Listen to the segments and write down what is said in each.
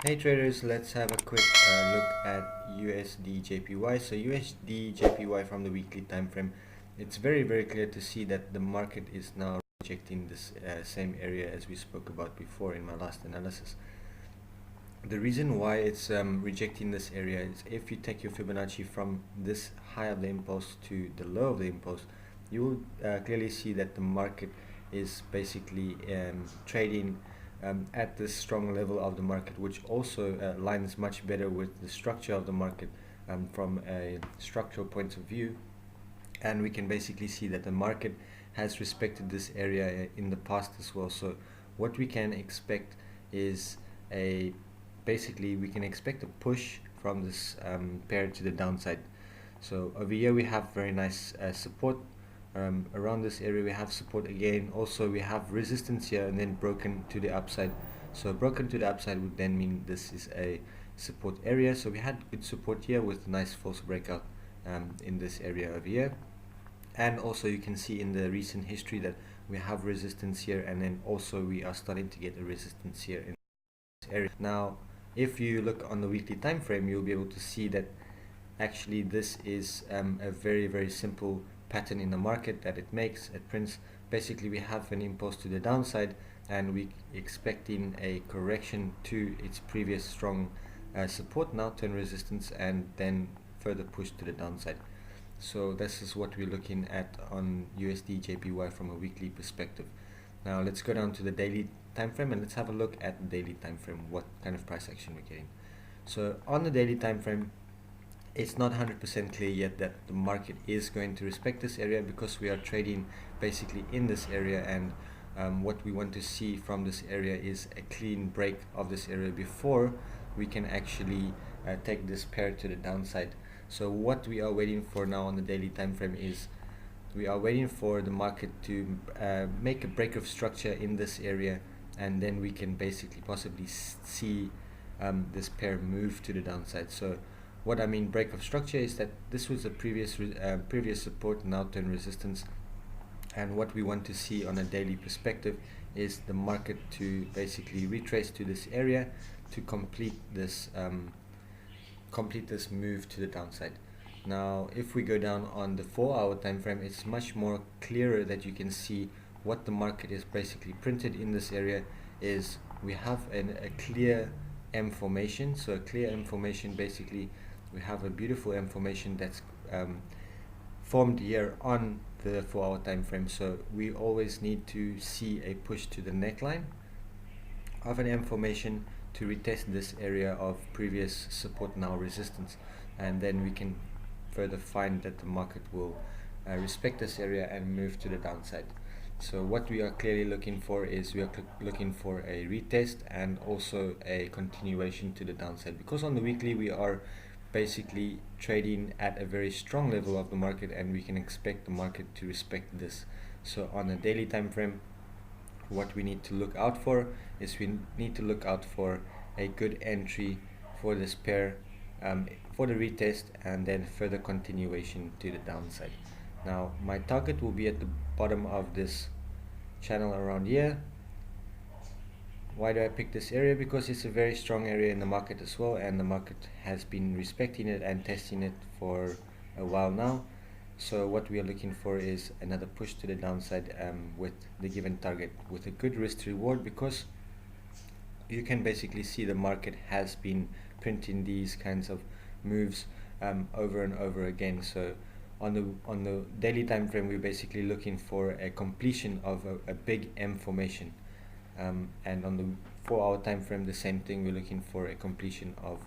Hey traders, let's have a quick look at USDJPY. So USDJPY from the weekly time frame, it's very clear to see that the market is now rejecting this same area as we spoke about before in my last analysis. The reason why it's rejecting this area is if you take your Fibonacci from this high of the impulse to the low of the impulse, you will clearly see that the market is basically trading at this strong level of the market, which also aligns much better with the structure of the market from a structural point of view. And we can basically see that the market has respected this area in the past as well. So what we can expect is we can expect a push from this pair to the downside. So over here we have very nice support. Around this area we have support again. Also we have resistance here and then broken to the upside. So broken to the upside would then mean this is a support area. So we had good support here with nice false breakout in this area over here. And also you can see in the recent history that we have resistance here, and then also we are starting to get a resistance here in this area. Now if you look on the weekly time frame, you'll be able to see that actually this is a very simple pattern in the market that it makes. It prints basically we have an impulse to the downside and we expecting a correction to its previous strong support, now turn resistance, and then further push to the downside. So this is what we're looking at on USDJPY from a weekly perspective. Now let's go down to the daily time frame and let's have a look at the daily time frame, what kind of price action we're getting. So on the daily time frame, it's not 100% clear yet that the market is going to respect this area because we are trading basically in this area, and what we want to see from this area is a clean break of this area before we can actually take this pair to the downside. So what we are waiting for now on the daily time frame is we are waiting for the market to make a break of structure in this area, and then we can basically possibly see this pair move to the downside. So what I mean break of structure is that this was a previous support, now turn resistance, and what we want to see on a daily perspective is the market to basically retrace to this area to complete this move to the downside. Now if we go down on the 4-hour time frame, it's much more clearer that you can see what the market is basically printed in this area is we have a clear M formation. So a clear M formation, basically we have a beautiful M formation that's formed here on the 4-hour time frame. So we always need to see a push to the neckline of an M formation to retest this area of previous support, now resistance, and then we can further find that the market will respect this area and move to the downside. So what we are clearly looking for is we are looking for a retest and also a continuation to the downside, because on the weekly we are basically trading at a very strong level of the market and we can expect the market to respect this. So on a daily time frame, what we need to look out for is we need to look out for a good entry for this pair for the retest, and then further continuation to the downside. Now my target will be at the bottom of this channel around here. Why do I pick this area? Because it's a very strong area in the market as well, and the market has been respecting it and testing it for a while now. So what we are looking for is another push to the downside with the given target with a good risk to reward, because you can basically see the market has been printing these kinds of moves over and over again. So on the daily time frame, we're basically looking for a completion of a big M formation, and on the 4-hour time frame, the same thing. We're looking for a completion of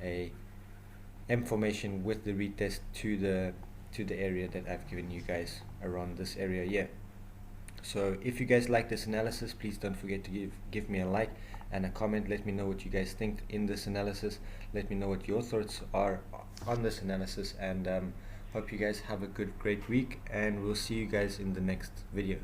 a M formation with the retest to the area that I've given you guys around this area here. So if you guys like this analysis, please don't forget to give me a like and a comment. Let me know what you guys think in this analysis. Let me know what your thoughts are on this analysis, and hope you guys have a great week, and we'll see you guys in the next video.